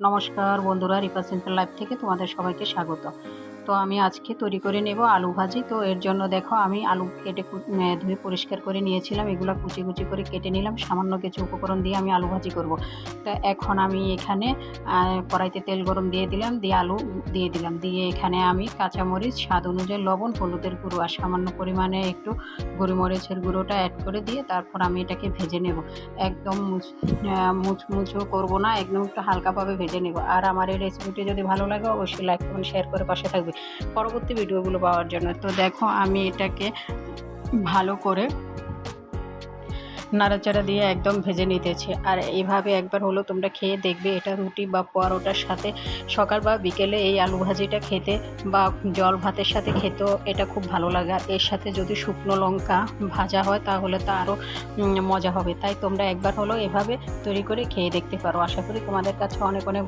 নমস্কার বন্ধুরা, Ripa simple life থেকে তোমাদের সবাইকে স্বাগত। তো আমি আজকে তৈরি করে নেব আলু ভাজি। তো এর জন্য দেখো আমি আলু কেটে ধুয়ে পরিষ্কার করে নিয়েছিলাম, এগুলো কুচি কুচি করে কেটে নিলাম। সামান্য কিছু উপকরণ দিয়ে আমি আলু ভাজি করব। তো এখন আমি এখানে কড়াইতে তেল গরম দিয়ে দিলাম, দিয়ে আলু দিয়ে দিলাম, দিয়ে এখানে আমি কাঁচামরিচ, স্বাদ অনুযায়ী লবণ, হলুদের গুঁড়ো আর সামান্য পরিমাণে একটু গোলমরিচের গুঁড়োটা অ্যাড করে দিয়ে তারপর আমি এটাকে ভেজে নেব। একদম মুচমুচো করবো না, একদম একটু হালকাভাবে ভেজে নেব। আর আমার এই রেসিপিটি যদি ভালো লাগে অবশ্যই লাইক কমেন্ট শেয়ার করে পাশে থাকবে পরবর্তী ভিডিওগুলো পাওয়ার জন্য। তো দেখো আমি এটাকে ভালো করে নাড়াচাড়া দিয়ে একদম ভেজে নিতেছি। আর এইভাবে একবার হলো তোমরা খেয়ে দেখবে, এটা রুটি বা পরোটার সাথে সকাল বা বিকেলে এই আলু ভাজিটা খেতে বা জল ভাতের সাথে খেতেও এটা খুব ভালো লাগে। আর এর সাথে যদি শুকনো লঙ্কা ভাজা হয় তাহলে তো আরও মজা হবে। তাই তোমরা একবার হলো এভাবে তৈরি করে খেয়ে দেখতে পারো। আশা করি তোমাদের কাছে অনেক অনেক